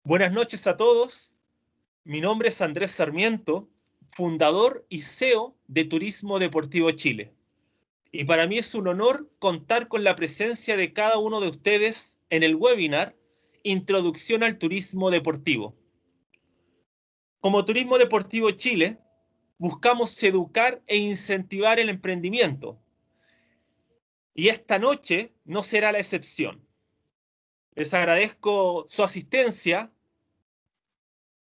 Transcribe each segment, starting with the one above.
Buenas noches a todos. Mi nombre es Andrés Sarmiento, fundador y CEO de Turismo Deportivo Chile. Y para mí es un honor contar con la presencia de cada uno de ustedes en el webinar Introducción al Turismo Deportivo. Como Turismo Deportivo Chile, buscamos educar e incentivar el emprendimiento. Y esta noche no será la excepción. Les agradezco su asistencia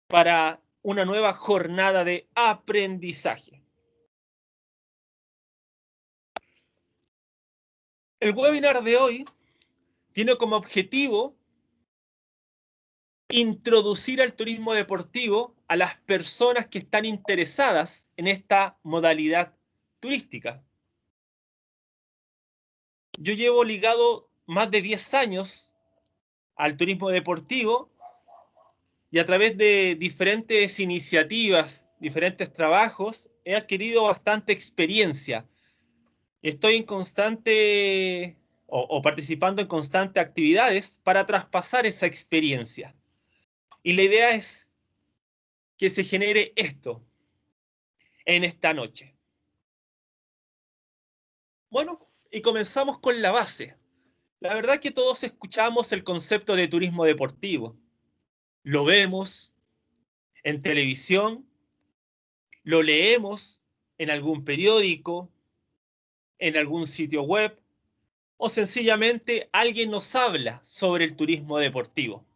para una nueva jornada de aprendizaje. El webinar de hoy tiene como objetivo introducir al turismo deportivo a las personas que están interesadas en esta modalidad turística. Yo llevo ligado más de 10 años al turismo deportivo y a través de diferentes iniciativas, diferentes trabajos, he adquirido bastante experiencia. Estoy en constante o participando en constantes actividades para traspasar esa experiencia. Y la idea es que se genere esto en esta noche. Bueno, y comenzamos con la base. La verdad que todos escuchamos el concepto de turismo deportivo. Lo vemos en televisión, lo leemos en algún periódico, en algún sitio web, o sencillamente alguien nos habla sobre el turismo deportivo.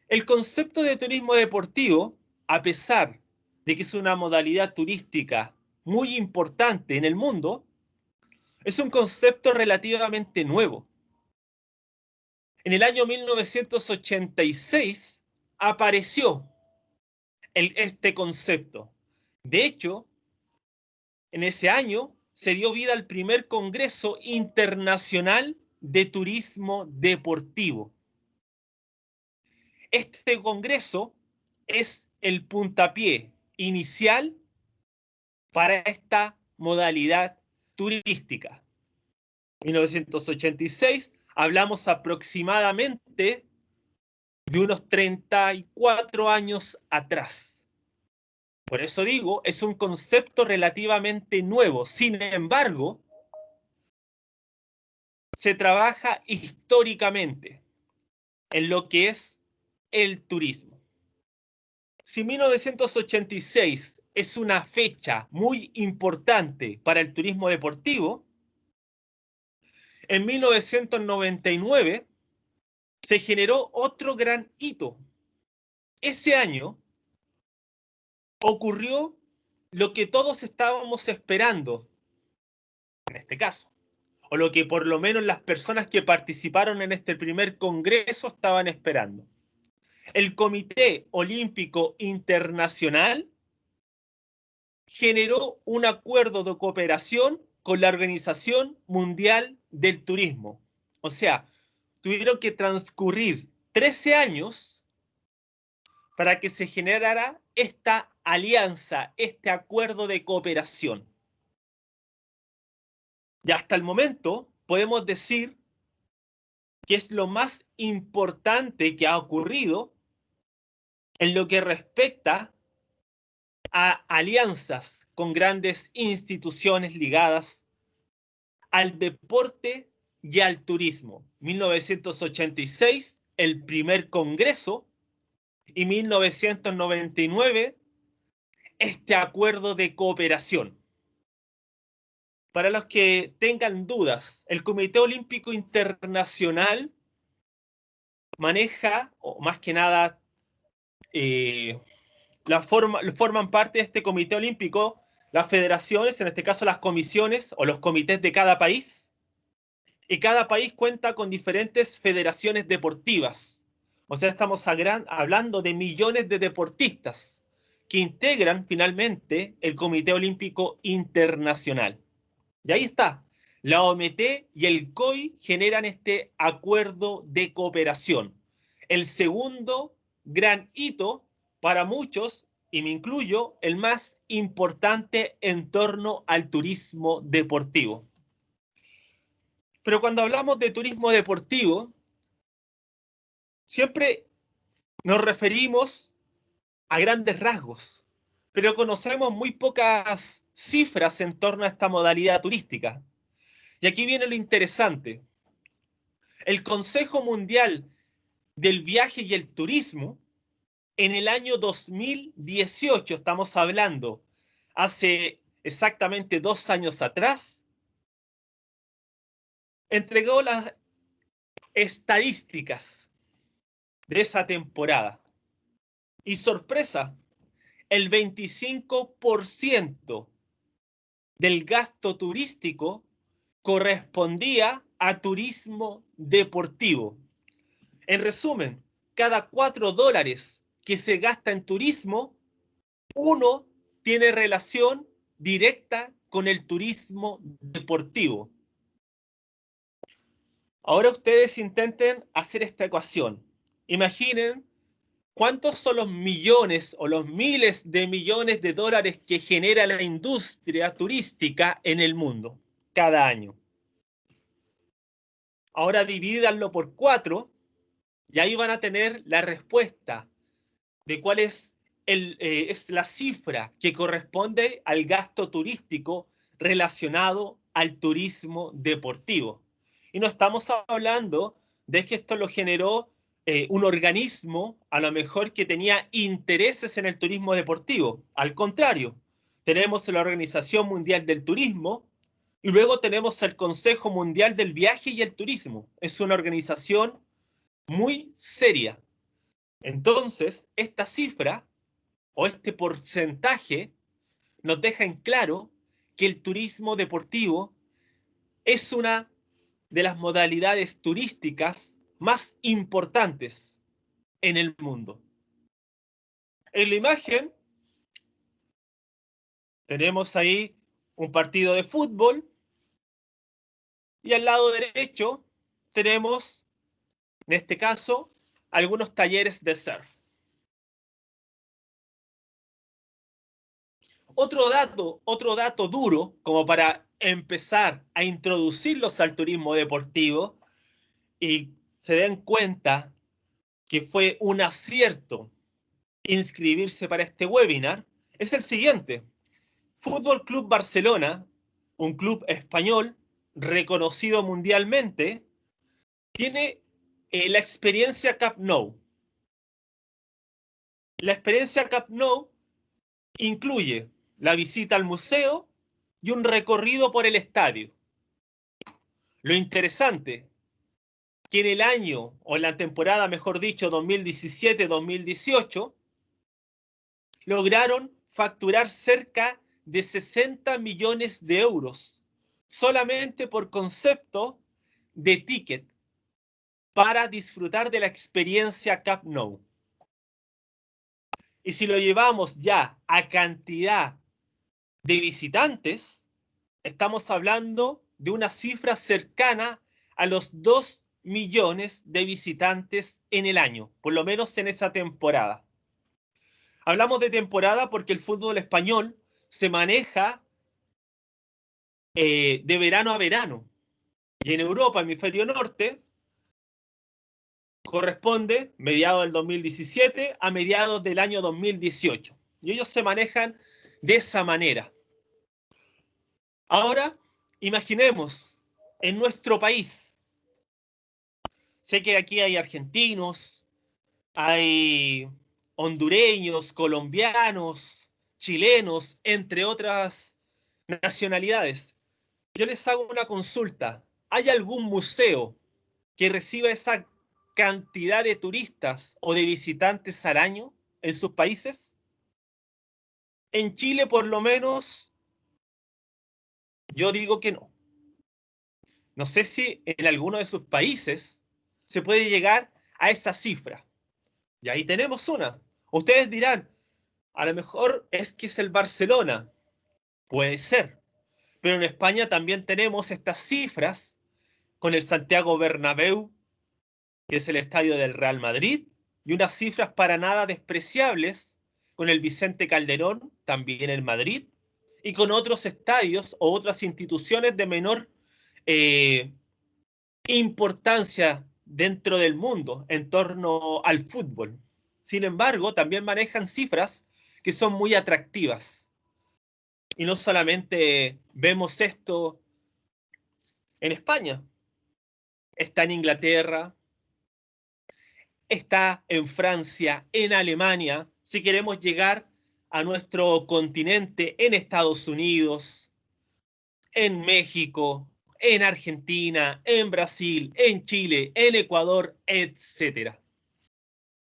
El concepto de turismo deportivo, a pesar de que es una modalidad turística muy importante en el mundo, es un concepto relativamente nuevo. En el año 1986 apareció este concepto. De hecho, en ese año se dio vida al primer Congreso Internacional de Turismo Deportivo. Este congreso es el puntapié inicial para esta modalidad turística. 1986, hablamos aproximadamente de unos 34 años atrás. Por eso digo, es un concepto relativamente nuevo. Sin embargo, se trabaja históricamente en lo que es el turismo. Si 1986 es una fecha muy importante para el turismo deportivo, en 1999 se generó otro gran hito. Ese año ocurrió lo que todos estábamos esperando, en este caso, o lo que por lo menos las personas que participaron en este primer congreso estaban esperando. El Comité Olímpico Internacional generó un acuerdo de cooperación con la Organización Mundial del Turismo. O sea, tuvieron que transcurrir 13 años para que se generara esta alianza, este acuerdo de cooperación. Y hasta el momento podemos decir que es lo más importante que ha ocurrido en lo que respecta a alianzas con grandes instituciones ligadas al deporte y al turismo. 1986, el primer congreso, y 1999, este acuerdo de cooperación. Para los que tengan dudas, el Comité Olímpico Internacional maneja, o más que nada, forman parte de este Comité Olímpico las federaciones, en este caso las comisiones o los comités de cada país, y cada país cuenta con diferentes federaciones deportivas. O sea, estamos hablando de millones de deportistas que integran finalmente el Comité Olímpico Internacional. Y ahí está. La OMT y el COI generan este acuerdo de cooperación. El segundo gran hito para muchos, y me incluyo, el más importante en torno al turismo deportivo. Pero cuando hablamos de turismo deportivo, siempre Nos referimos a grandes rasgos, pero conocemos muy pocas cifras en torno a esta modalidad turística. Y aquí viene lo interesante. El Consejo Mundial del Viaje y el Turismo, en el año 2018, estamos hablando, hace exactamente 2 años atrás, entregó las estadísticas de esa temporada. Y sorpresa, el 25% del gasto turístico correspondía a turismo deportivo. En resumen, cada $4 que se gasta en turismo, uno tiene relación directa con el turismo deportivo. Ahora ustedes intenten hacer esta ecuación. Imaginen cuántos son los millones o los miles de millones de dólares que genera la industria turística en el mundo cada año. Ahora divídanlo por 4 y ahí van a tener la respuesta de cuál es la cifra que corresponde al gasto turístico relacionado al turismo deportivo. Y no estamos hablando de que esto lo generó un organismo a lo mejor que tenía intereses en el turismo deportivo. Al contrario, tenemos la Organización Mundial del Turismo y luego tenemos el Consejo Mundial del Viaje y el Turismo. Es una organización muy seria. Entonces, esta cifra o este porcentaje nos deja en claro que el turismo deportivo es una de las modalidades turísticas más importantes en el mundo. En la imagen tenemos ahí un partido de fútbol y al lado derecho tenemos, en este caso, algunos talleres de surf. Otro dato duro, como para empezar a introducirlos al turismo deportivo y se den cuenta que fue un acierto inscribirse para este webinar, es el siguiente. Fútbol Club Barcelona, un club español reconocido mundialmente, tiene la experiencia Camp Nou. La experiencia Camp Nou incluye la visita al museo y un recorrido por el estadio. Lo interesante, que en el año, o en la temporada, mejor dicho, 2017-2018, lograron facturar cerca de 60 millones de euros solamente por concepto de ticket para disfrutar de la experiencia Camp Nou. Y si lo llevamos ya a cantidad de visitantes, estamos hablando de una cifra cercana a los 2 millones de visitantes en el año, por lo menos en esa temporada. Hablamos de temporada porque el fútbol español se maneja de verano a verano. Y en Europa, hemisferio norte, corresponde mediados del 2017 a mediados del año 2018. Y ellos se manejan de esa manera. Ahora, imaginemos en nuestro país. Sé que aquí hay argentinos, hay hondureños, colombianos, chilenos, entre otras nacionalidades. Yo les hago una consulta. ¿Hay algún museo que reciba esa cantidad de turistas o de visitantes al año en sus países? En Chile, por lo menos, yo digo que no. No sé si en alguno de sus países se puede llegar a esa cifra. Y ahí tenemos una. Ustedes dirán, a lo mejor es que es el Barcelona. Puede ser. Pero en España también tenemos estas cifras con el Santiago Bernabéu, que es el estadio del Real Madrid, y unas cifras para nada despreciables con el Vicente Calderón, también en Madrid, y con otros estadios o otras instituciones de menor eh, importancia dentro del mundo en torno al fútbol. Sin embargo, también manejan cifras que son muy atractivas. Y no solamente vemos esto en España, está en Inglaterra, está en Francia, en Alemania, si queremos llegar a nuestro continente, en Estados Unidos, en México, en Argentina, en Brasil, en Chile, en Ecuador, etcétera.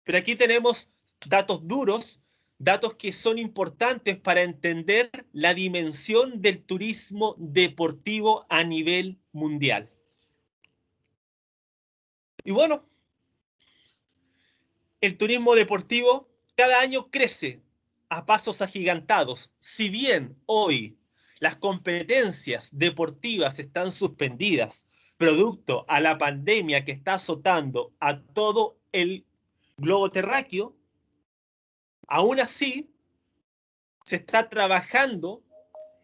Pero aquí tenemos datos duros, datos que son importantes para entender la dimensión del turismo deportivo a nivel mundial. Y bueno, el turismo deportivo cada año crece a pasos agigantados. Si bien hoy las competencias deportivas están suspendidas, producto a la pandemia que está azotando a todo el globo terráqueo, aún así se está trabajando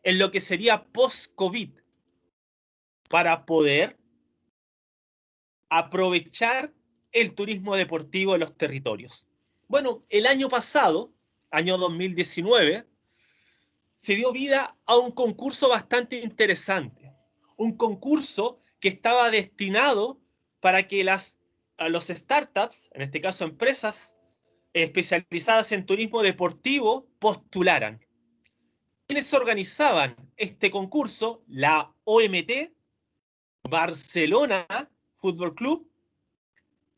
en lo que sería post-COVID para poder aprovechar el turismo deportivo en los territorios. Bueno, el año pasado, año 2019, se dio vida a un concurso bastante interesante. Un concurso que estaba destinado para que los startups, en este caso empresas especializadas en turismo deportivo, postularan. ¿Quiénes organizaban este concurso? La OMT, Barcelona Fútbol Club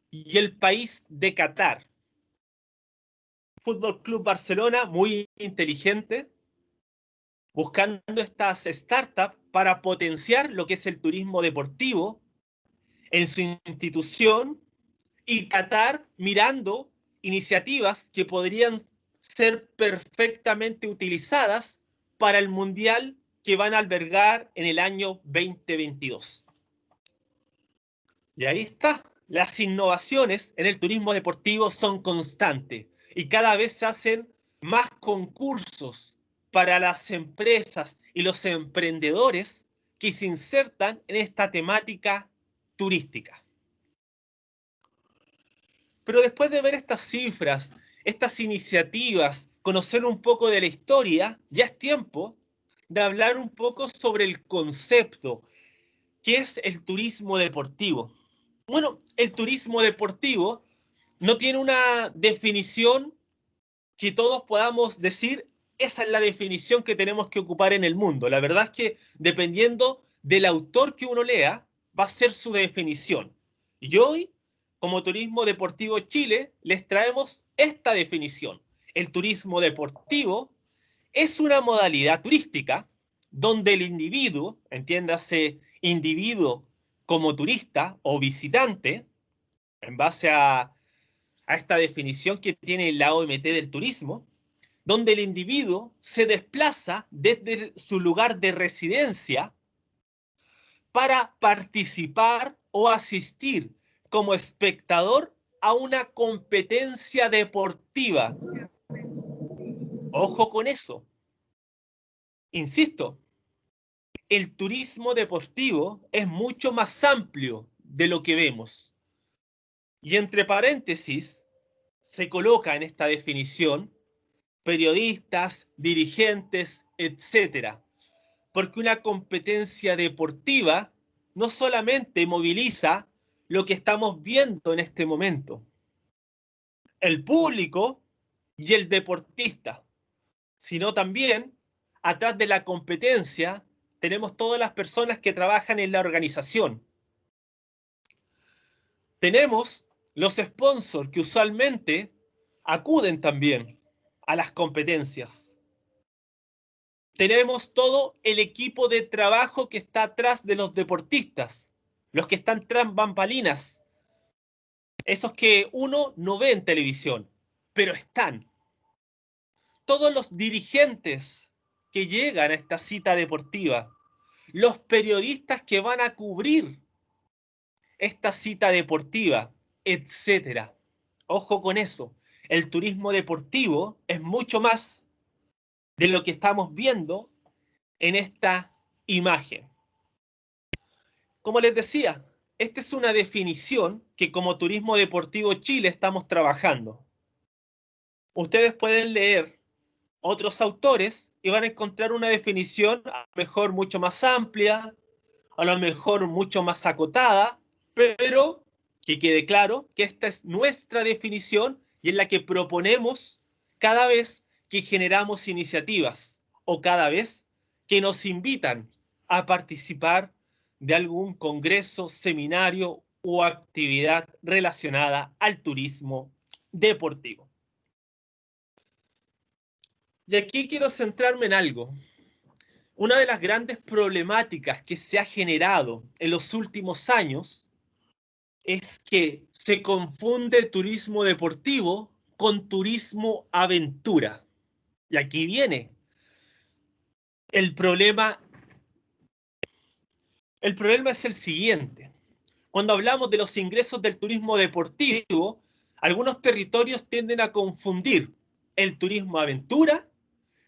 y el país de Qatar. Fútbol Club Barcelona, muy inteligente, buscando estas startups para potenciar lo que es el turismo deportivo en su institución, y Qatar mirando iniciativas que podrían ser perfectamente utilizadas para el Mundial que van a albergar en el año 2022. Y ahí está. Las innovaciones en el turismo deportivo son constantes y cada vez se hacen más concursos para las empresas y los emprendedores que se insertan en esta temática turística. Pero después de ver estas cifras, estas iniciativas, conocer un poco de la historia, ya es tiempo de hablar un poco sobre el concepto, que es el turismo deportivo. Bueno, el turismo deportivo no tiene una definición que todos podamos decir, esa es la definición que tenemos que ocupar en el mundo. La verdad es que dependiendo del autor que uno lea, va a ser su definición. Y hoy, como Turismo Deportivo Chile, les traemos esta definición. El turismo deportivo es una modalidad turística donde el individuo, entiéndase individuo como turista o visitante, en base a esta definición que tiene la OMT del turismo, donde el individuo se desplaza desde su lugar de residencia para participar o asistir como espectador a una competencia deportiva. Ojo con eso. Insisto, el turismo deportivo es mucho más amplio de lo que vemos. Y entre paréntesis se coloca en esta definición periodistas, dirigentes, etcétera. Porque una competencia deportiva no solamente moviliza lo que estamos viendo en este momento, el público y el deportista, sino también atrás de la competencia tenemos todas las personas que trabajan en la organización. Tenemos los sponsors que usualmente acuden también a las competencias. Tenemos todo el equipo de trabajo que está atrás de los deportistas, los que están tras bambalinas, esos que uno no ve en televisión, pero están. Todos los dirigentes que llegan a esta cita deportiva, los periodistas que van a cubrir esta cita deportiva, etcétera. Ojo con eso, el turismo deportivo es mucho más de lo que estamos viendo en esta imagen. Como les decía, esta es una definición que como Turismo Deportivo Chile estamos trabajando. Ustedes pueden leer otros autores y van a encontrar una definición a lo mejor mucho más amplia, a lo mejor mucho más acotada, pero que quede claro que esta es nuestra definición y es la que proponemos cada vez que generamos iniciativas o cada vez que nos invitan a participar de algún congreso, seminario o actividad relacionada al turismo deportivo. Y aquí quiero centrarme en algo. Una de las grandes problemáticas que se ha generado en los últimos años es que se confunde turismo deportivo con turismo aventura. Y aquí viene el problema. El problema es el siguiente. Cuando hablamos de los ingresos del turismo deportivo, algunos territorios tienden a confundir el turismo aventura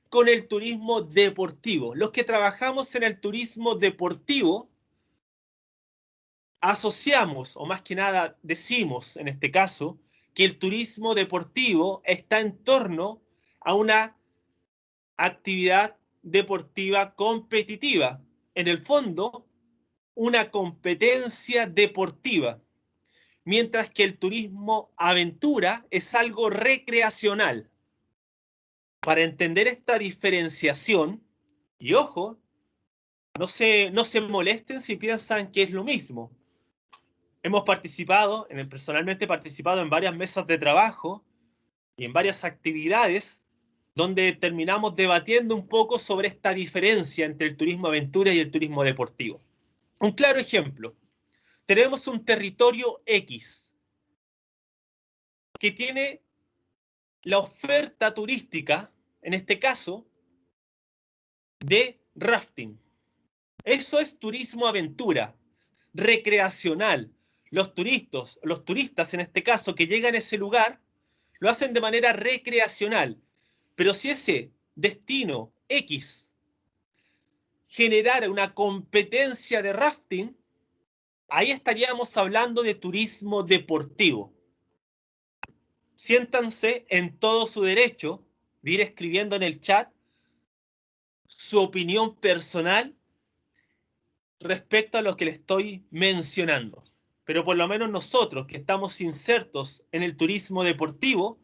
con el turismo deportivo. Los que trabajamos en el turismo deportivo asociamos, o más que nada decimos en este caso, que el turismo deportivo está en torno a una actividad deportiva competitiva. En el fondo, una competencia deportiva, mientras que el turismo aventura es algo recreacional. Para entender esta diferenciación, y ojo, no se molesten si piensan que es lo mismo. Hemos participado, personalmente he participado en varias mesas de trabajo y en varias actividades donde terminamos debatiendo un poco sobre esta diferencia entre el turismo aventura y el turismo deportivo. Un claro ejemplo, tenemos un territorio X que tiene la oferta turística, en este caso, de rafting. Eso es turismo aventura, recreacional. Los turistas en este caso que llegan a ese lugar, lo hacen de manera recreacional. Pero si ese destino X generara una competencia de rafting, ahí estaríamos hablando de turismo deportivo. Siéntanse en todo su derecho de ir escribiendo en el chat su opinión personal respecto a lo que le estoy mencionando. Pero por lo menos nosotros que estamos insertos en el turismo deportivo,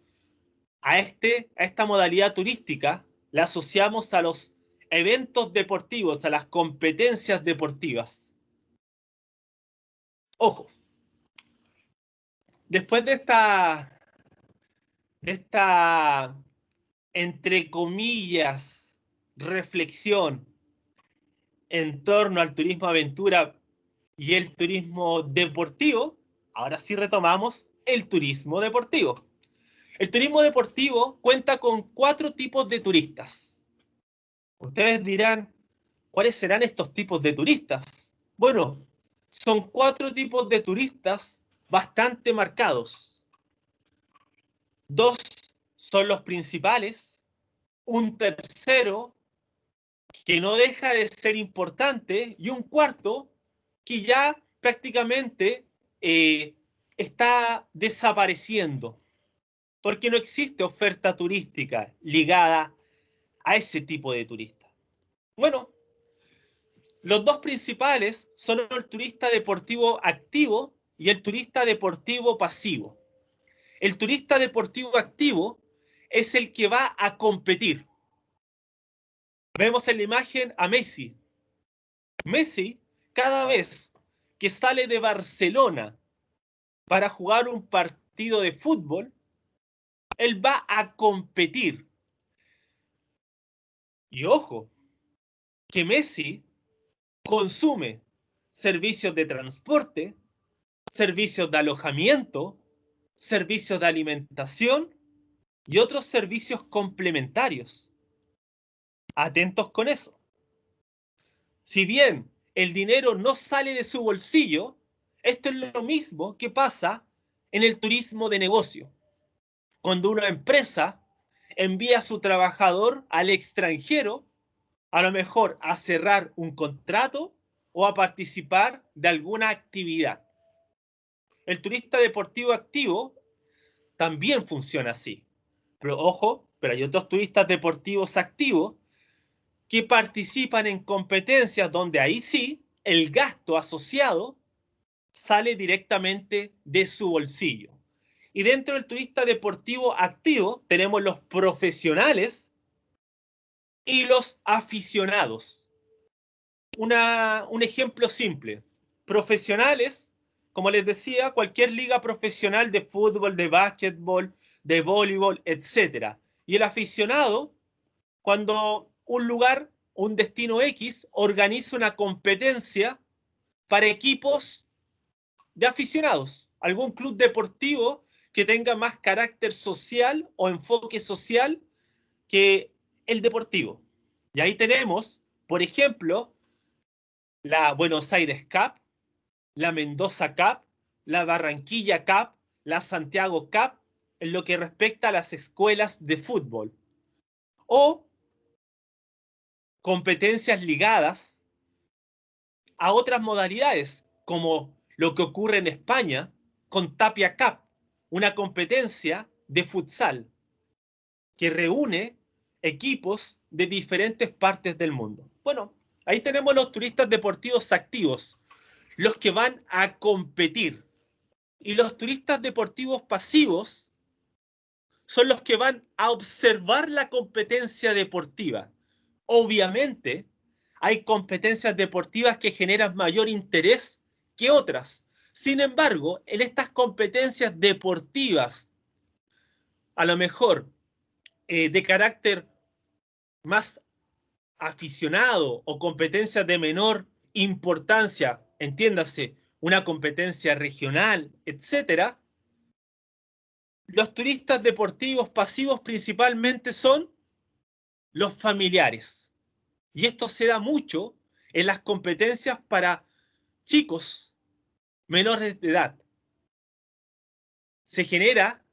a esta modalidad turística la asociamos a los eventos deportivos, a las competencias deportivas. Ojo, después de esta entre comillas, reflexión en torno al turismo aventura y el turismo deportivo, ahora sí retomamos el turismo deportivo. El turismo deportivo cuenta con 4 tipos de turistas. Ustedes dirán, ¿cuáles serán estos tipos de turistas? Bueno, son 4 tipos de turistas bastante marcados. 2 son los principales, un tercero que no deja de ser importante y un cuarto que ya prácticamente está desapareciendo porque no existe oferta turística ligada a ese tipo de turista. Bueno, los dos principales son el turista deportivo activo y el turista deportivo pasivo. El turista deportivo activo es el que va a competir. Vemos en la imagen a Messi. Messi, cada vez que sale de Barcelona para jugar un partido de fútbol, él va a competir. Y ojo, que Messi consume servicios de transporte, servicios de alojamiento, servicios de alimentación y otros servicios complementarios. Atentos con eso. Si bien el dinero no sale de su bolsillo, esto es lo mismo que pasa en el turismo de negocio. Cuando una empresa envía a su trabajador al extranjero, a lo mejor a cerrar un contrato o a participar de alguna actividad. El turista deportivo activo también funciona así. Pero ojo, pero hay otros turistas deportivos activos que participan en competencias donde ahí sí el gasto asociado sale directamente de su bolsillo. Y dentro del turista deportivo activo tenemos los profesionales y los aficionados. Un ejemplo simple. Profesionales, como les decía, cualquier liga profesional de fútbol, de básquetbol, de voleibol, etc. Y el aficionado, cuando un lugar, un destino X, organiza una competencia para equipos de aficionados, algún club deportivo que tenga más carácter social o enfoque social que el deportivo. Y ahí tenemos, por ejemplo, la Buenos Aires Cup, la Mendoza Cup, la Barranquilla Cup, la Santiago Cup, en lo que respecta a las escuelas de fútbol. O competencias ligadas a otras modalidades, como lo que ocurre en España con Tapia Cup, una competencia de futsal que reúne equipos de diferentes partes del mundo. Bueno, ahí tenemos los turistas deportivos activos, los que van a competir. Y los turistas deportivos pasivos son los que van a observar la competencia deportiva. Obviamente, hay competencias deportivas que generan mayor interés que otras. Sin embargo, en estas competencias deportivas, a lo mejor de carácter más aficionado o competencias de menor importancia, entiéndase, una competencia regional, etcétera, los turistas deportivos pasivos principalmente son los familiares. Y esto se da mucho en las competencias para chicos menores de edad. Se genera,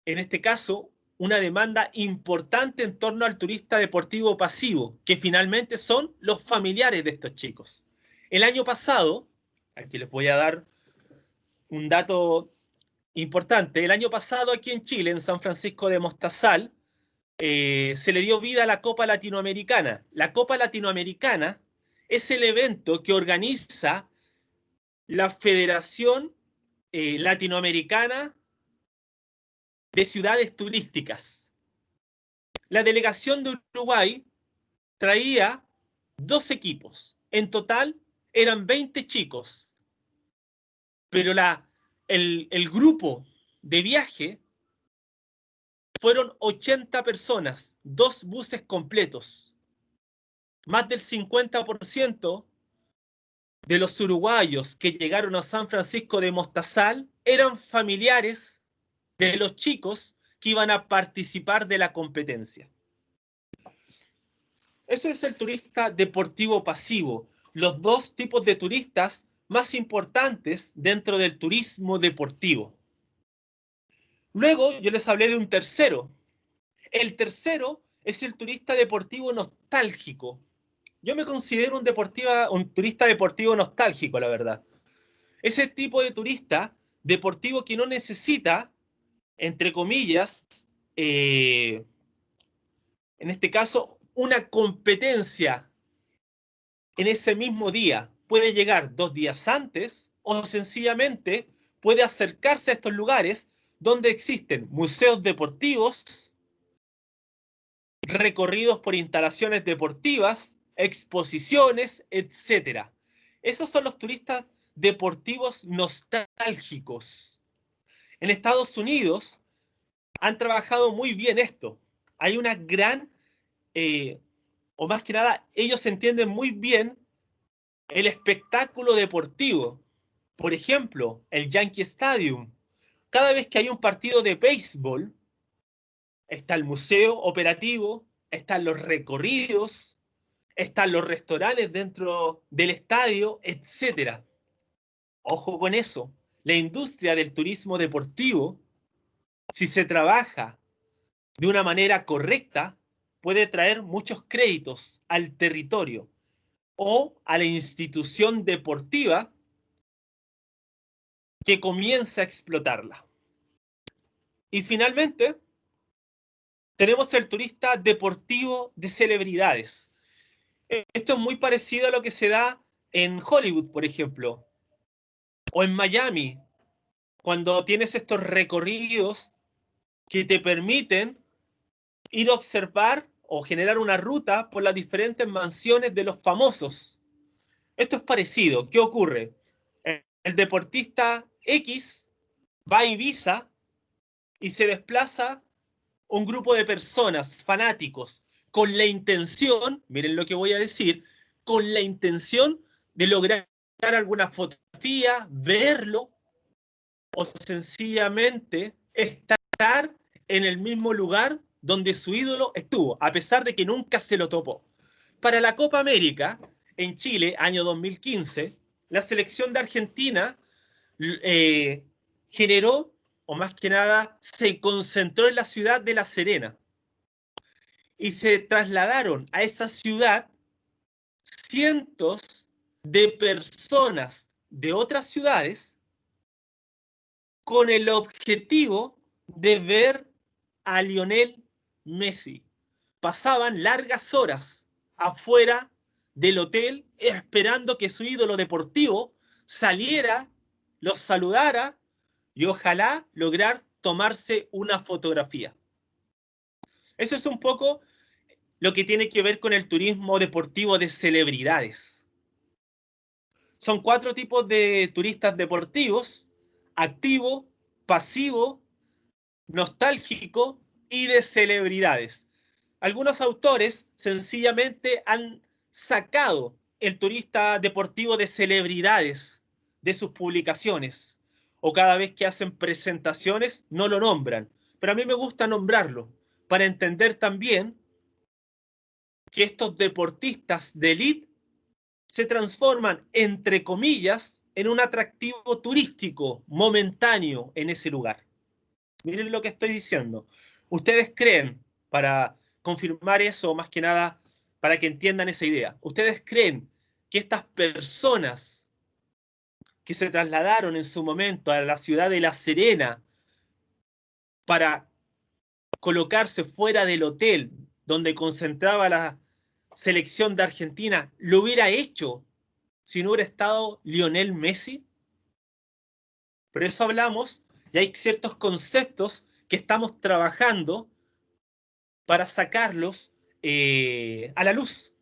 en este caso, una demanda importante en torno al turista deportivo pasivo, que finalmente son los familiares de estos chicos. El año pasado, aquí les voy a dar un dato importante, el año pasado aquí en Chile, en San Francisco de Mostazal, se le dio vida a la Copa Latinoamericana. La Copa Latinoamericana es el evento que organiza la Federación Latinoamericana de Ciudades Turísticas. La delegación de Uruguay traía 2 equipos. En total eran 20 chicos. Pero el grupo de viaje fueron 80 personas, 2 buses completos. Más del 50% de los uruguayos que llegaron a San Francisco de Mostazal eran familiares de los chicos que iban a participar de la competencia. Eso es el turista deportivo pasivo, los 2 tipos de turistas más importantes dentro del turismo deportivo. Luego yo les hablé de un tercero. El tercero es el turista deportivo nostálgico. Yo me considero un turista deportivo nostálgico, la verdad. Ese tipo de turista deportivo que no necesita, entre comillas, en este caso, una competencia en ese mismo día. Puede llegar 2 días antes o sencillamente puede acercarse a estos lugares donde existen museos deportivos, recorridos por instalaciones deportivas, exposiciones, etc. Esos son los turistas deportivos nostálgicos. En Estados Unidos han trabajado muy bien esto. Hay una gran, o más que nada, ellos entienden muy bien el espectáculo deportivo. Por ejemplo, el Yankee Stadium. Cada vez que hay un partido de béisbol, está el museo operativo, están los recorridos, están los restaurantes dentro del estadio, etc. Ojo con eso. La industria del turismo deportivo, si se trabaja de una manera correcta, puede traer muchos créditos al territorio o a la institución deportiva que comienza a explotarla. Y finalmente, tenemos el turista deportivo de celebridades. Esto es muy parecido a lo que se da en Hollywood, por ejemplo, o en Miami, cuando tienes estos recorridos que te permiten ir a observar o generar una ruta por las diferentes mansiones de los famosos. Esto es parecido. ¿Qué ocurre? El deportista X va a Ibiza y se desplaza un grupo de personas, fanáticos, con la intención, miren lo que voy a decir, con la intención de lograr alguna fotografía, verlo o sencillamente estar en el mismo lugar donde su ídolo estuvo, a pesar de que nunca se lo topó. Para la Copa América, en Chile, año 2015, la selección de Argentina generó, o más que nada, se concentró en la ciudad de La Serena y se trasladaron a esa ciudad cientos de personas de otras ciudades con el objetivo de ver a Lionel Messi. Pasaban largas horas afuera del hotel esperando que su ídolo deportivo saliera, los saludara y ojalá lograr tomarse una fotografía. Eso es un poco lo que tiene que ver con el turismo deportivo de celebridades. Son 4 tipos de turistas deportivos: activo, pasivo, nostálgico y de celebridades. Algunos autores sencillamente han sacado el turista deportivo de celebridades de sus publicaciones, o cada vez que hacen presentaciones no lo nombran, pero a mí me gusta nombrarlo para entender también que estos deportistas de élite se transforman, entre comillas, en un atractivo turístico momentáneo en ese lugar. Miren lo que estoy diciendo. ¿Ustedes creen, para confirmar eso, más que nada, para que entiendan esa idea, ustedes creen que estas personas que se trasladaron en su momento a la ciudad de La Serena para colocarse fuera del hotel donde concentraba la selección de Argentina, lo hubiera hecho si no hubiera estado Lionel Messi? Por eso hablamos y hay ciertos conceptos que estamos trabajando para sacarlos a la luz.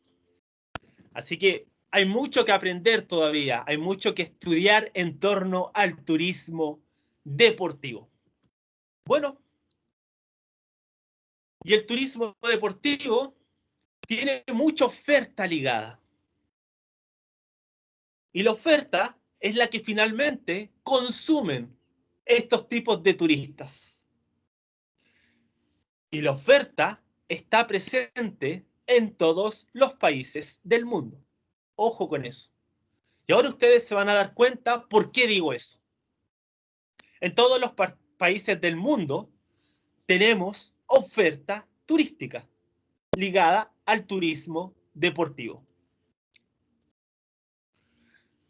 Así que hay mucho que aprender todavía, hay mucho que estudiar en torno al turismo deportivo. Bueno, y el turismo deportivo tiene mucha oferta ligada. Y la oferta es la que finalmente consumen estos tipos de turistas. Y la oferta está presente en todos los países del mundo. Ojo con eso. Y ahora ustedes se van a dar cuenta por qué digo eso. En todos los países del mundo tenemos oferta turística ligada al turismo deportivo.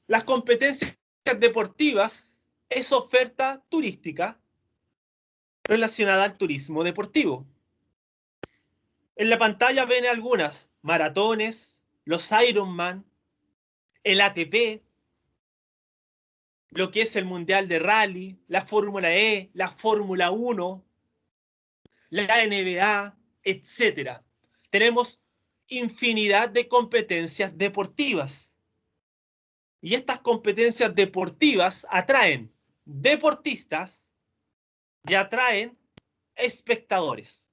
Las competencias deportivas es oferta turística relacionada al turismo deportivo. En la pantalla ven algunas: maratones, los Ironman, el ATP, lo que es el Mundial de Rally, la Fórmula E, la Fórmula 1, la NBA, etc. Tenemos infinidad de competencias deportivas. Y estas competencias deportivas atraen deportistas y atraen espectadores.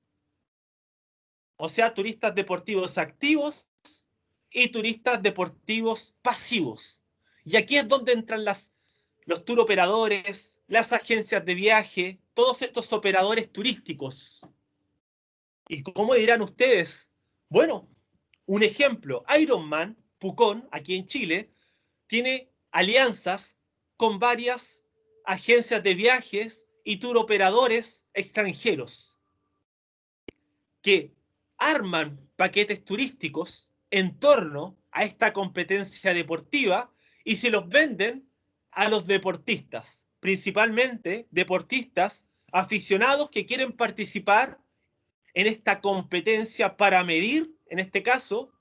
O sea, turistas deportivos activos y turistas deportivos pasivos. Y aquí es donde entran los tour operadores, las agencias de viaje, todos estos operadores turísticos. ¿Y cómo dirán ustedes? Bueno, un ejemplo: Ironman, Pucón, aquí en Chile, tiene alianzas con varias agencias de viajes y tour operadores extranjeros que arman paquetes turísticos en torno a esta competencia deportiva y se los venden a los deportistas, principalmente deportistas aficionados que quieren participar en esta competencia para medir, en este caso,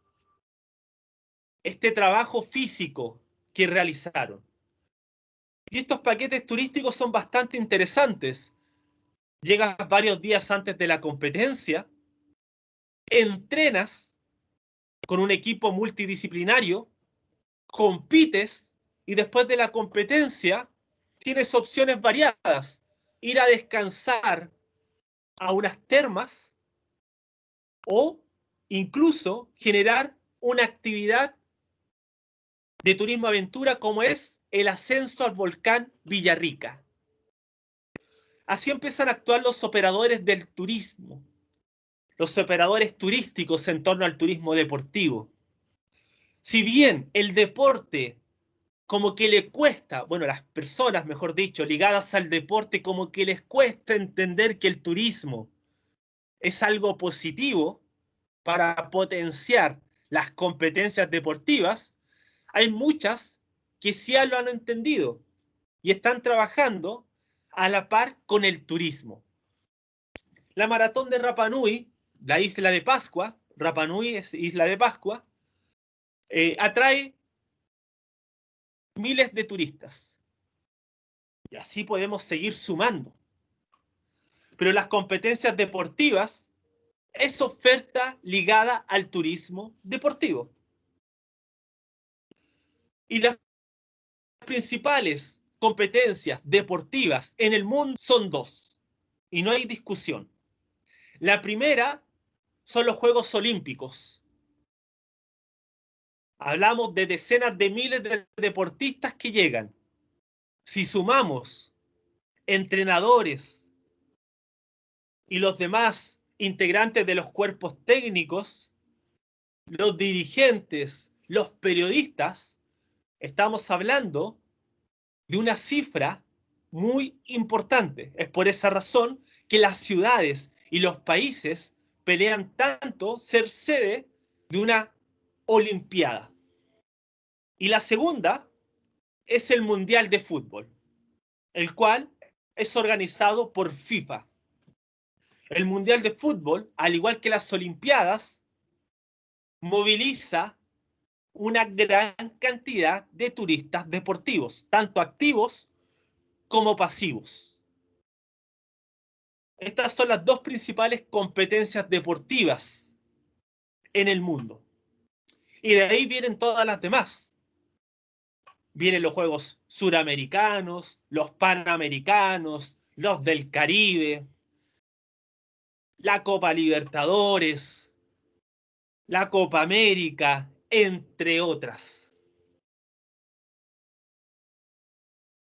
este trabajo físico que realizaron. Y estos paquetes turísticos son bastante interesantes. Llegas varios días antes de la competencia, entrenas con un equipo multidisciplinario, compites y después de la competencia tienes opciones variadas. Ir a descansar a unas termas o incluso generar una actividad de turismo aventura como es el ascenso al volcán Villarrica. Así empiezan a actuar los operadores del turismo, los operadores turísticos en torno al turismo deportivo. Si bien el deporte como que le cuesta, bueno, las personas, mejor dicho, ligadas al deporte, como que les cuesta entender que el turismo es algo positivo para potenciar las competencias deportivas, hay muchas que sí lo han entendido y están trabajando a la par con el turismo. La maratón de Rapa Nui, la isla de Pascua, Rapa Nui es isla de Pascua, atrae miles de turistas. Y así podemos seguir sumando. Pero las competencias deportivas es oferta ligada al turismo deportivo. Y las principales competencias deportivas en el mundo son dos. Y no hay discusión. La primera son los Juegos Olímpicos. Hablamos de decenas de miles de deportistas que llegan. Si sumamos entrenadores y los demás integrantes de los cuerpos técnicos, los dirigentes, los periodistas, estamos hablando de una cifra muy importante. Es por esa razón que las ciudades y los países pelean tanto ser sede de una Olimpiada. Y la segunda es el Mundial de Fútbol, el cual es organizado por FIFA. El Mundial de Fútbol, al igual que las Olimpiadas, moviliza una gran cantidad de turistas deportivos, tanto activos como pasivos. Estas son las dos principales competencias deportivas en el mundo. Y de ahí vienen todas las demás. Vienen los Juegos Suramericanos, los Panamericanos, los del Caribe, la Copa Libertadores, la Copa América, entre otras.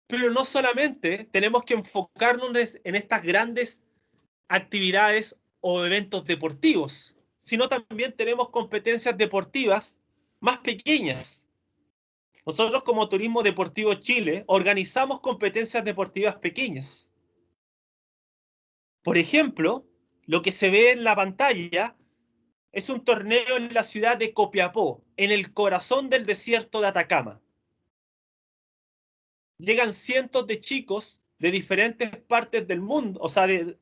Pero no solamente tenemos que enfocarnos en estas grandes actividades o eventos deportivos, sino también tenemos competencias deportivas más pequeñas. Nosotros como Turismo Deportivo Chile organizamos competencias deportivas pequeñas. Por ejemplo, lo que se ve en la pantalla es un torneo en la ciudad de Copiapó, en el corazón del desierto de Atacama. Llegan cientos de chicos de diferentes partes del mundo, o sea, de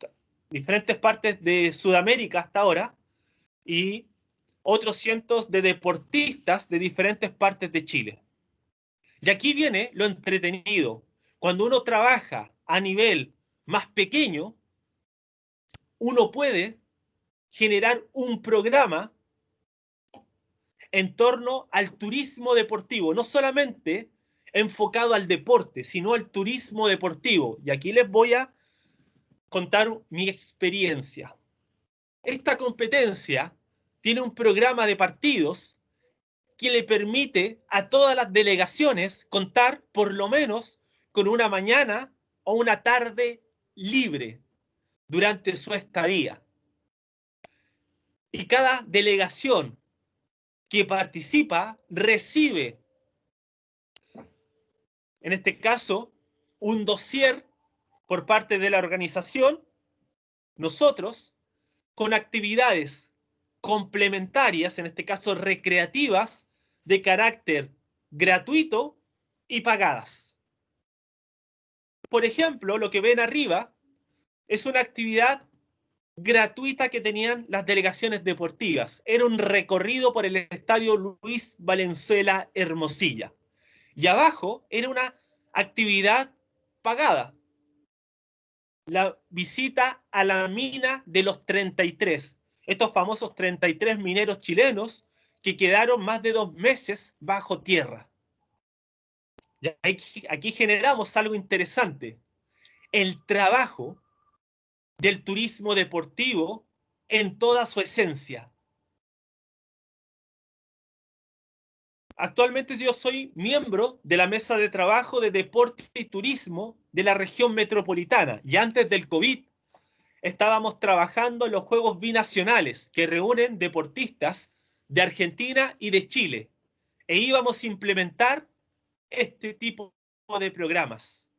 diferentes partes de Sudamérica hasta ahora, y otros cientos de deportistas de diferentes partes de Chile. Y aquí viene lo entretenido. Cuando uno trabaja a nivel más pequeño, uno puede generar un programa en torno al turismo deportivo, no solamente enfocado al deporte, sino al turismo deportivo. Y aquí les voy a contar mi experiencia. Esta competencia tiene un programa de partidos que le permite a todas las delegaciones contar por lo menos con una mañana o una tarde libre durante su estadía. Y cada delegación que participa recibe, en este caso, un dossier por parte de la organización, nosotros, con actividades complementarias, en este caso recreativas, de carácter gratuito y pagadas. Por ejemplo, lo que ven arriba es una actividad gratuita que tenían las delegaciones deportivas. Era un recorrido por el estadio Luis Valenzuela Hermosilla. Y abajo era una actividad pagada. La visita a la mina de los 33. Estos famosos 33 mineros chilenos que quedaron más de 2 meses bajo tierra. Y aquí generamos algo interesante. El trabajo del turismo deportivo en toda su esencia. Actualmente yo soy miembro de la mesa de trabajo de deporte y turismo de la región metropolitana. Y antes del COVID estábamos trabajando en los Juegos Binacionales que reúnen deportistas de Argentina y de Chile. E íbamos a implementar este tipo de programas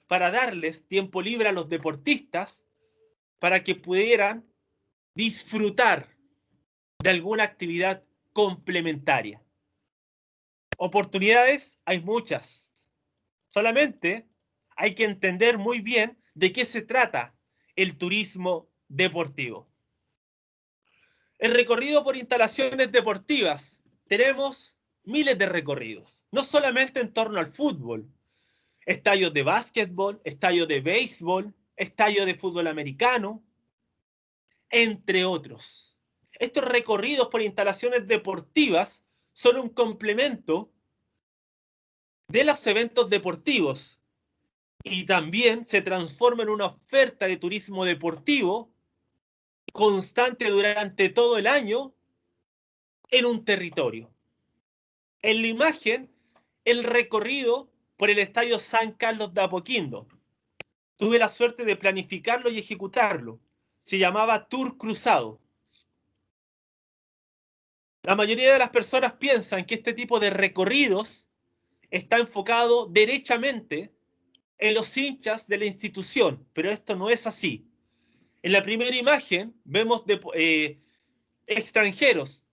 para darles tiempo libre a los deportistas para que pudieran disfrutar de alguna actividad complementaria. Oportunidades hay muchas. Solamente hay que entender muy bien de qué se trata el turismo deportivo. El recorrido por instalaciones deportivas. Tenemos miles de recorridos, no solamente en torno al fútbol. Estadios de básquetbol, estadios de béisbol, estadios de fútbol americano, entre otros. Estos recorridos por instalaciones deportivas son un complemento de los eventos deportivos y también se transforma en una oferta de turismo deportivo constante durante todo el año en un territorio. En la imagen, el recorrido por el estadio San Carlos de Apoquindo. Tuve la suerte de planificarlo y ejecutarlo. Se llamaba Tour Cruzado. La mayoría de las personas piensan que este tipo de recorridos está enfocado derechamente en los hinchas de la institución, pero esto no es así. En la primera imagen vemos extranjeros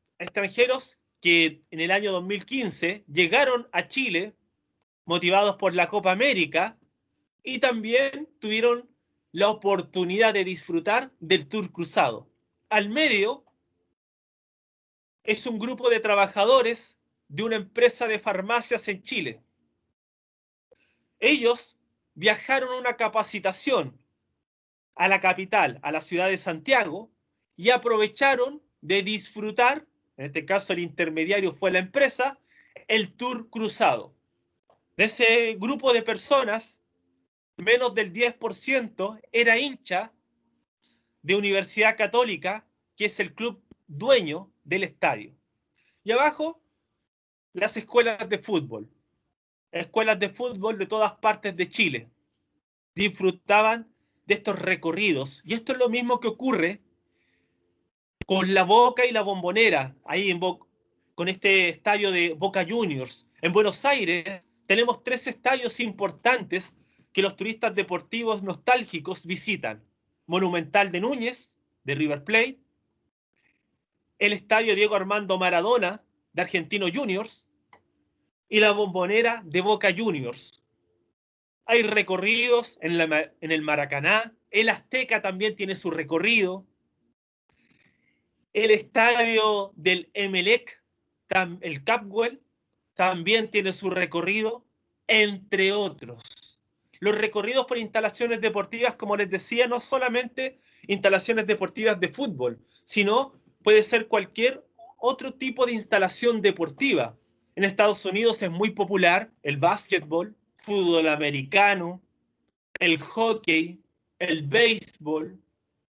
que en el año 2015 llegaron a Chile motivados por la Copa América y también tuvieron la oportunidad de disfrutar del Tour Cruzado. Al medio es un grupo de trabajadores de una empresa de farmacias en Chile. Ellos viajaron a una capacitación a la capital, a la ciudad de Santiago, y aprovecharon de disfrutar, en este caso el intermediario fue la empresa, el Tour Cruzado. De ese grupo de personas, menos del 10% era hincha de Universidad Católica, que es el club dueño del estadio. Y abajo, las escuelas de fútbol. Escuelas de fútbol de todas partes de Chile. Disfrutaban de estos recorridos. Y esto es lo mismo que ocurre con la Boca y la Bombonera, ahí con este estadio de Boca Juniors. En Buenos Aires tenemos 3 estadios importantes que los turistas deportivos nostálgicos visitan. Monumental de Núñez, de River Plate, el estadio Diego Armando Maradona, de Argentino Juniors, y la Bombonera de Boca Juniors. Hay recorridos en el Maracaná, el Azteca también tiene su recorrido, el estadio del Emelec, el Capwell, también tiene su recorrido, entre otros. Los recorridos por instalaciones deportivas, como les decía, no solamente instalaciones deportivas de fútbol, sino puede ser cualquier otro tipo de instalación deportiva. En Estados Unidos es muy popular el básquetbol, fútbol americano, el hockey, el béisbol,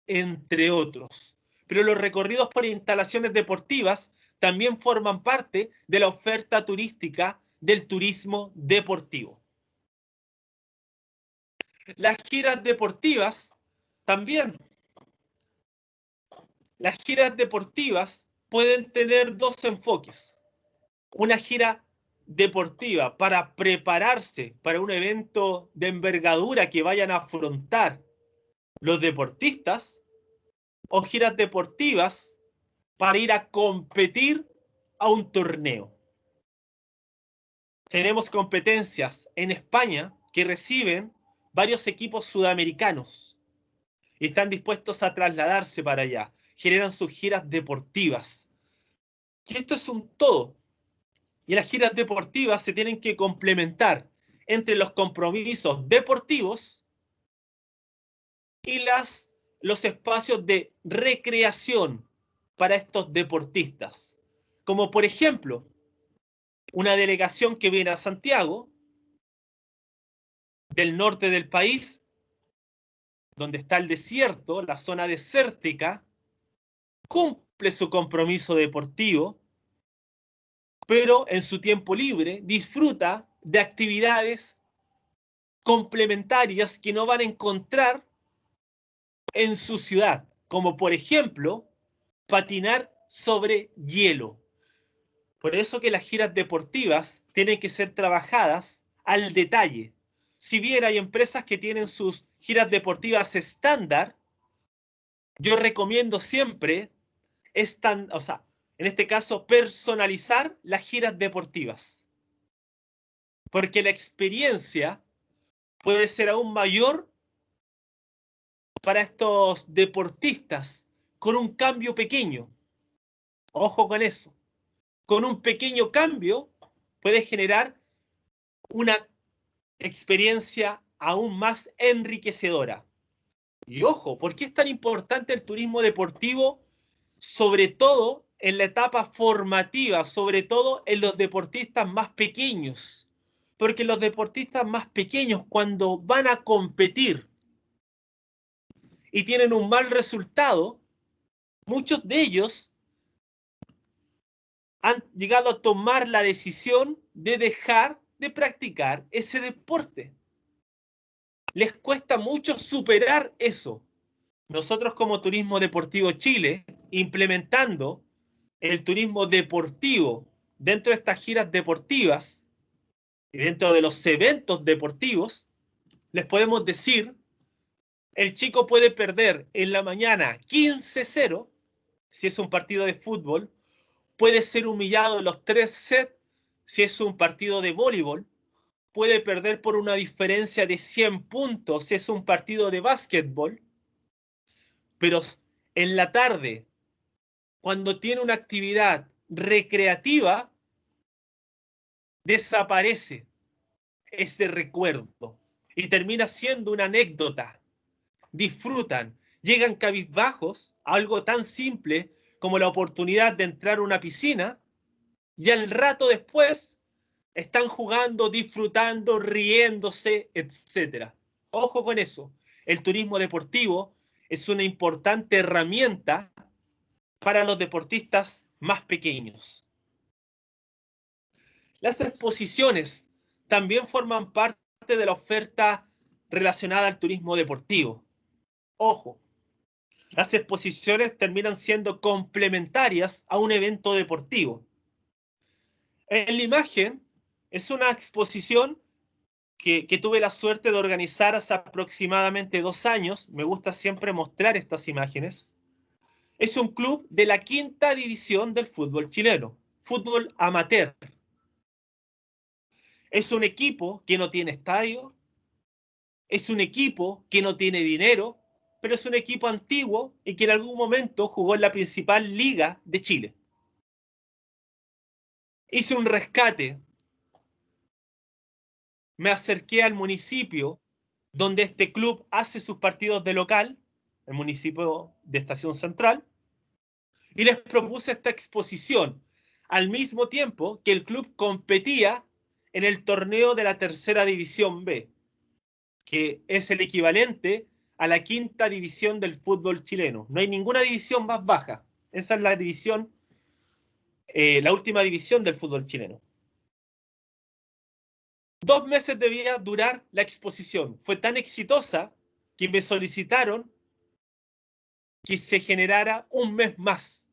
entre otros. Pero los recorridos por instalaciones deportivas también forman parte de la oferta turística del turismo deportivo. Las giras deportivas también. Las giras deportivas pueden tener 2 enfoques. Una gira deportiva para prepararse para un evento de envergadura que vayan a afrontar los deportistas, o giras deportivas para ir a competir a un torneo. Tenemos competencias en España que reciben varios equipos sudamericanos y están dispuestos a trasladarse para allá. Generan sus giras deportivas. Y esto es un todo. Y las giras deportivas se tienen que complementar entre los compromisos deportivos y los espacios de recreación para estos deportistas. Como por ejemplo, una delegación que viene a Santiago, del norte del país, donde está el desierto, la zona desértica, cumple su compromiso deportivo, pero en su tiempo libre disfruta de actividades complementarias que no van a encontrar en su ciudad, como por ejemplo patinar sobre hielo. Por eso que las giras deportivas tienen que ser trabajadas al detalle. Si bien hay empresas que tienen sus giras deportivas estándar, yo recomiendo siempre en este caso, personalizar las giras deportivas. Porque la experiencia puede ser aún mayor para estos deportistas con un cambio pequeño. Ojo con eso. Con un pequeño cambio puede generar una experiencia aún más enriquecedora. Y ojo, ¿por qué es tan importante el turismo deportivo? Sobre todo en la etapa formativa, sobre todo en los deportistas más pequeños. Porque los deportistas más pequeños, cuando van a competir y tienen un mal resultado, muchos de ellos han llegado a tomar la decisión de dejar de practicar ese deporte. Les cuesta mucho superar eso. Nosotros como Turismo Deportivo Chile, implementando el turismo deportivo dentro de estas giras deportivas y dentro de los eventos deportivos, les podemos decir, el chico puede perder en la mañana 15-0, si es un partido de fútbol, puede ser humillado en los 3 sets, si es un partido de voleibol, puede perder por una diferencia de 100 puntos, si es un partido de básquetbol, pero en la tarde, cuando tiene una actividad recreativa, desaparece ese recuerdo y termina siendo una anécdota. Disfrutan, llegan cabizbajos a algo tan simple como la oportunidad de entrar a una piscina y al rato después están jugando, disfrutando, riéndose, etc. Ojo con eso. El turismo deportivo es una importante herramienta para los deportistas más pequeños. Las exposiciones también forman parte de la oferta relacionada al turismo deportivo. Ojo, las exposiciones terminan siendo complementarias a un evento deportivo. En la imagen es una exposición que tuve la suerte de organizar hace aproximadamente 2 años. Me gusta siempre mostrar estas imágenes. Es un club de la 5ª división del fútbol chileno, fútbol amateur. Es un equipo que no tiene estadio, es un equipo que no tiene dinero, pero es un equipo antiguo y que en algún momento jugó en la principal liga de Chile. Hice un rescate, me acerqué al municipio donde este club hace sus partidos de local, el municipio de Estación Central, y les propuse esta exposición, al mismo tiempo que el club competía en el torneo de la 3ª División B, que es el equivalente a la 5ª división del fútbol chileno. No hay ninguna división más baja. Esa es la división, la última división del fútbol chileno. 2 meses debía durar la exposición. Fue tan exitosa que me solicitaron que se generara un mes más.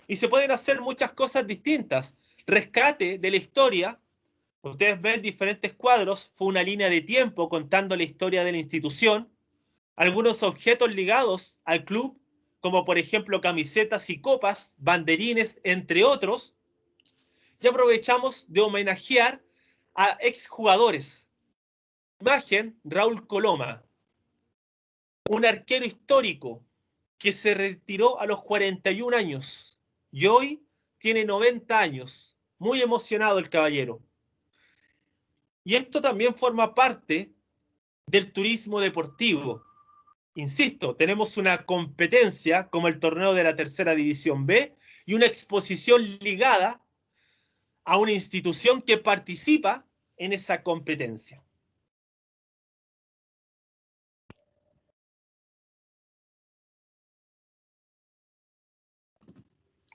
Y se pueden hacer muchas cosas distintas. Rescate de la historia. Ustedes ven diferentes cuadros. Fue una línea de tiempo contando la historia de la institución. Algunos objetos ligados al club, como por ejemplo camisetas y copas, banderines, entre otros. Y aprovechamos de homenajear a exjugadores. Imagen, Raúl Coloma. un arquero histórico que se retiró a los 41 años y hoy tiene 90 años. Muy emocionado el caballero. Y esto también forma parte del turismo deportivo. Insisto, tenemos una competencia como el torneo de la Tercera División B y una exposición ligada a una institución que participa en esa competencia.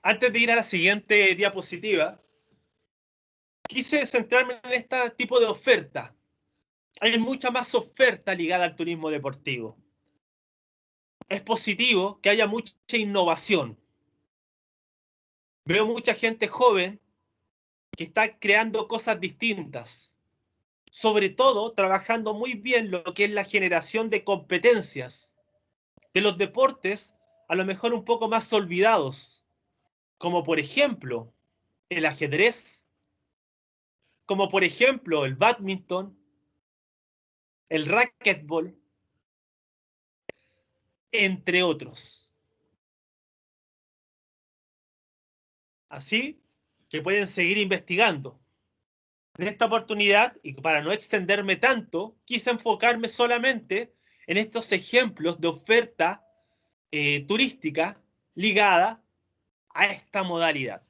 Antes de ir a la siguiente diapositiva, quise centrarme en este tipo de oferta. Hay mucha más oferta ligada al turismo deportivo. Es positivo que haya mucha innovación. Veo mucha gente joven que está creando cosas distintas, sobre todo trabajando muy bien lo que es la generación de competencias de los deportes a lo mejor un poco más olvidados, como por ejemplo el ajedrez, como por ejemplo el bádminton, el racquetball, entre otros. Así que pueden seguir investigando. En esta oportunidad, y para no extenderme tanto, quise enfocarme solamente en estos ejemplos de oferta turística ligada a esta modalidad.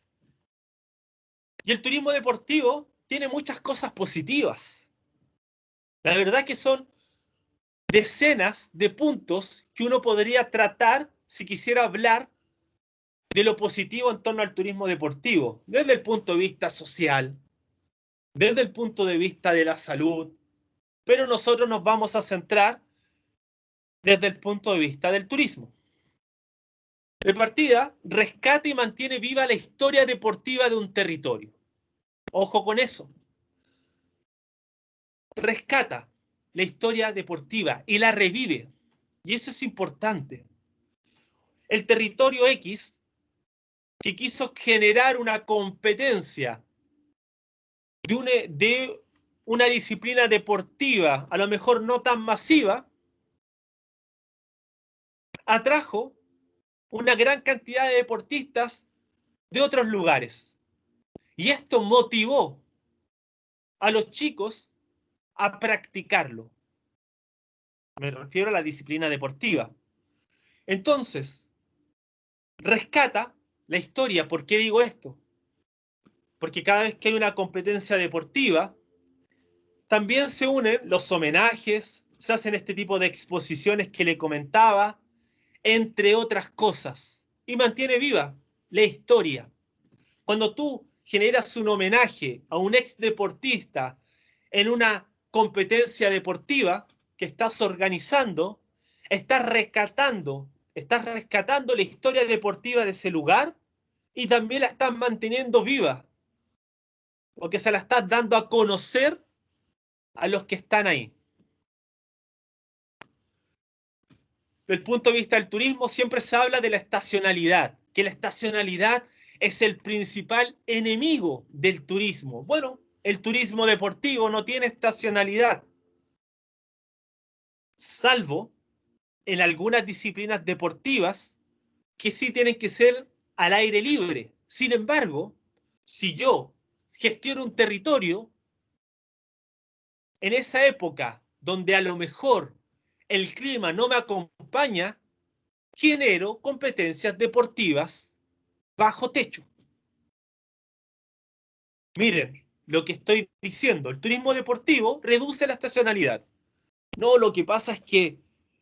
Y el turismo deportivo tiene muchas cosas positivas. La verdad que son decenas de puntos que uno podría tratar si quisiera hablar de lo positivo en torno al turismo deportivo, desde el punto de vista social, desde el punto de vista de la salud, pero nosotros nos vamos a centrar desde el punto de vista del turismo. De partida, rescata y mantiene viva la historia deportiva de un territorio. Ojo con eso. Rescata la historia deportiva y la revive. Y eso es importante. El territorio X, que quiso generar una competencia de una disciplina deportiva, a lo mejor no tan masiva, atrajo una gran cantidad de deportistas de otros lugares. Y esto motivó a los chicos a practicarlo. Me refiero a la disciplina deportiva. Entonces, rescata la historia. ¿Por qué digo esto? Porque cada vez que hay una competencia deportiva, también se unen los homenajes, se hacen este tipo de exposiciones que le comentaba, entre otras cosas, y mantiene viva la historia. Cuando tú generas un homenaje a un ex deportista en una competencia deportiva que estás organizando, estás rescatando la historia deportiva de ese lugar y también la estás manteniendo viva, porque se la estás dando a conocer a los que están ahí. Desde el punto de vista del turismo siempre se habla de la estacionalidad, que la estacionalidad es el principal enemigo del turismo. Bueno, el turismo deportivo no tiene estacionalidad, salvo en algunas disciplinas deportivas que sí tienen que ser al aire libre. Sin embargo, si yo gestiono un territorio, en esa época donde a lo mejor el clima no me acompaña, genero competencias deportivas bajo techo. Miren lo que estoy diciendo, el turismo deportivo reduce la estacionalidad. No, lo que pasa es que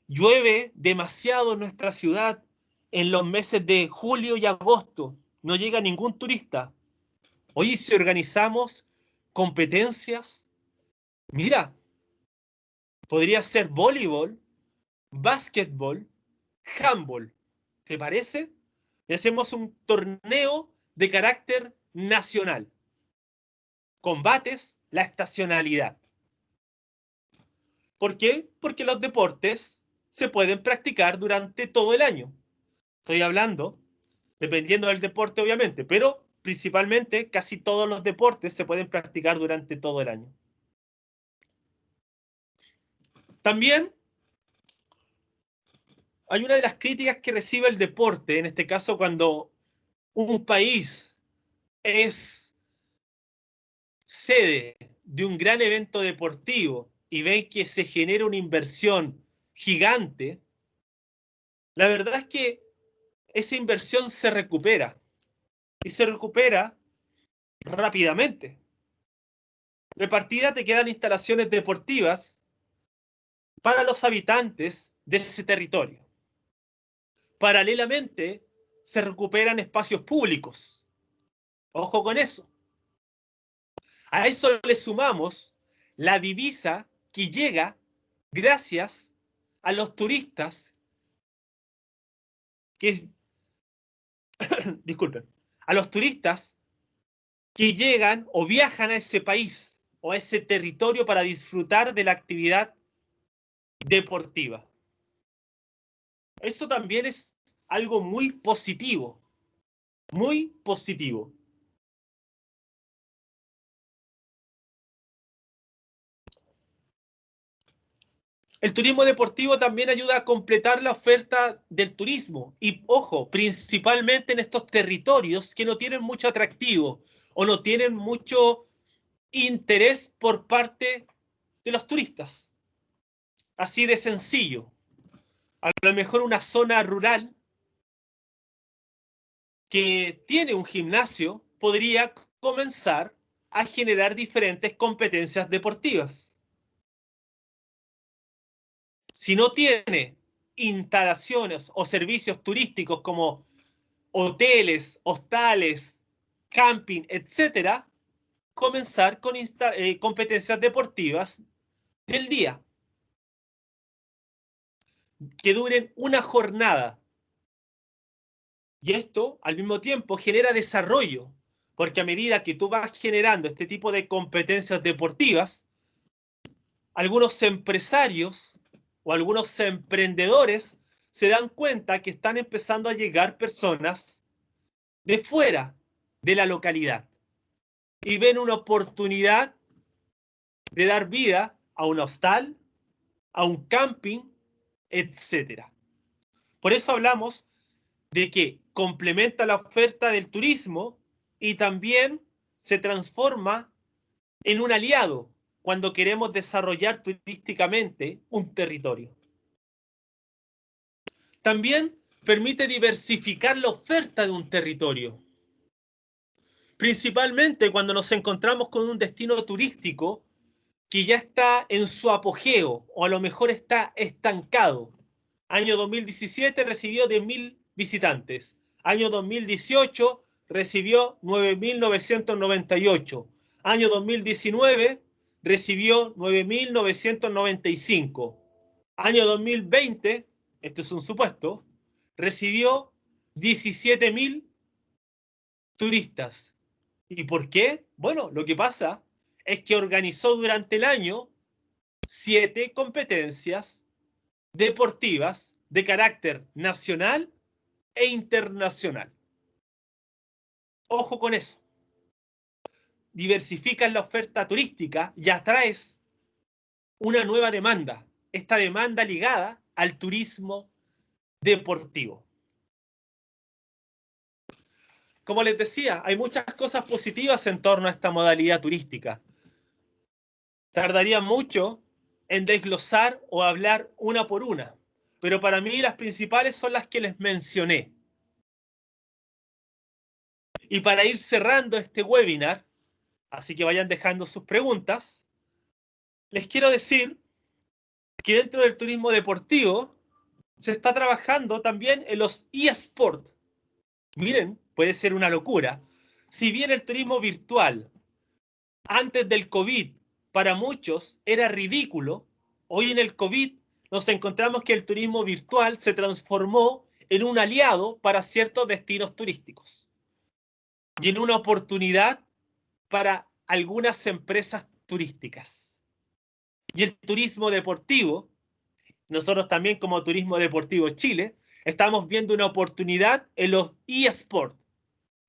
llueve demasiado en nuestra ciudad en los meses de julio y agosto. No llega ningún turista. Oye, si organizamos competencias, mira, podría ser voleibol, básquetbol, handball. ¿Te parece? Y hacemos un torneo de carácter nacional. Combates la estacionalidad. ¿Por qué? Porque los deportes se pueden practicar durante todo el año. Estoy hablando, dependiendo del deporte obviamente, pero principalmente casi todos los deportes se pueden practicar durante todo el año. También hay una de las críticas que recibe el deporte, en este caso cuando un país es sede de un gran evento deportivo y ven que se genera una inversión gigante, la verdad es que esa inversión se recupera y se recupera rápidamente. De partida te quedan instalaciones deportivas para los habitantes de ese territorio. Paralelamente, se recuperan espacios públicos. Ojo con eso. A eso le sumamos la divisa que llega gracias a los turistas que, disculpen, a los turistas que llegan o viajan a ese país o a ese territorio para disfrutar de la actividad deportiva. Eso también es algo muy positivo, muy positivo. El turismo deportivo también ayuda a completar la oferta del turismo. Y ojo, principalmente en estos territorios que no tienen mucho atractivo o no tienen mucho interés por parte de los turistas. Así de sencillo. A lo mejor una zona rural que tiene un gimnasio podría comenzar a generar diferentes competencias deportivas. Si no tiene instalaciones o servicios turísticos como hoteles, hostales, camping, etcétera, comenzar con competencias deportivas del día que duren una jornada. Y esto, al mismo tiempo, genera desarrollo, porque a medida que tú vas generando este tipo de competencias deportivas, algunos empresarios o algunos emprendedores se dan cuenta que están empezando a llegar personas de fuera de la localidad y ven una oportunidad de dar vida a un hostal, a un camping, etcétera. Por eso hablamos de que complementa la oferta del turismo y también se transforma en un aliado cuando queremos desarrollar turísticamente un territorio. También permite diversificar la oferta de un territorio. Principalmente cuando nos encontramos con un destino turístico que ya está en su apogeo o a lo mejor está estancado. Año 2017 recibió 10.000 visitantes. Año 2018 recibió 9.998. Año 2019 recibió 9.995. Año 2020, esto es un supuesto, recibió 17.000 turistas. ¿Y por qué? Bueno, lo que pasa es que organizó durante el año 7 competencias deportivas de carácter nacional e internacional. Ojo con eso. Diversificas la oferta turística y atraes una nueva demanda. Esta demanda ligada al turismo deportivo. Como les decía, hay muchas cosas positivas en torno a esta modalidad turística. Tardaría mucho en desglosar o hablar una por una, pero para mí las principales son las que les mencioné. Y para ir cerrando este webinar, así que vayan dejando sus preguntas, les quiero decir que dentro del turismo deportivo se está trabajando también en los eSports. Miren, puede ser una locura. Si bien el turismo virtual antes del COVID para muchos era ridículo, hoy en el COVID nos encontramos que el turismo virtual se transformó en un aliado para ciertos destinos turísticos y en una oportunidad para algunas empresas turísticas. Y el turismo deportivo, nosotros también como Turismo Deportivo Chile, estamos viendo una oportunidad en los eSports.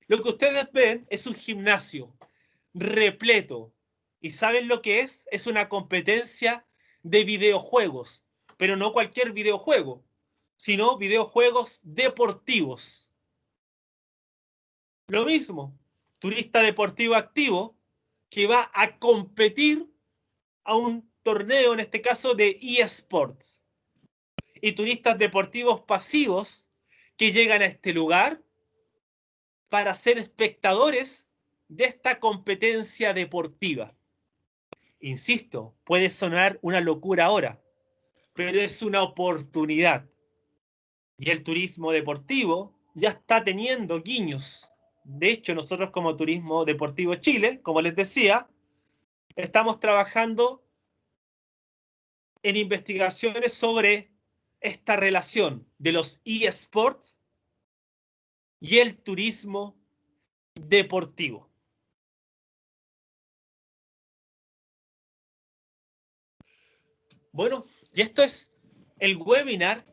Lo que ustedes ven es un gimnasio repleto. ¿Y saben lo que es? Es una competencia de videojuegos, pero no cualquier videojuego. sino videojuegos deportivos. Lo mismo, turista deportivo activo que va a competir a un torneo, en este caso de eSports. Y turistas deportivos pasivos que llegan a este lugar para ser espectadores de esta competencia deportiva. Insisto, puede sonar una locura ahora, pero es una oportunidad. Y el turismo deportivo ya está teniendo guiños. De hecho, nosotros como Turismo Deportivo Chile, como les decía, estamos trabajando en investigaciones sobre esta relación de los eSports y el turismo deportivo. Bueno, y esto es el webinar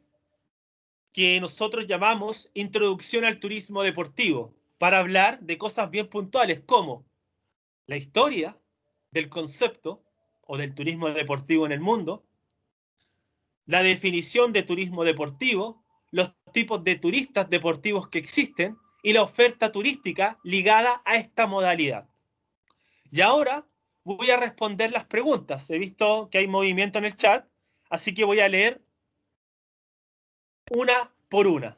que nosotros llamamos Introducción al Turismo Deportivo, para hablar de cosas bien puntuales como la historia del concepto o del turismo deportivo en el mundo, la definición de turismo deportivo, los tipos de turistas deportivos que existen y la oferta turística ligada a esta modalidad. Y ahora voy a responder las preguntas. He visto que hay movimiento en el chat, así que voy a leer una por una.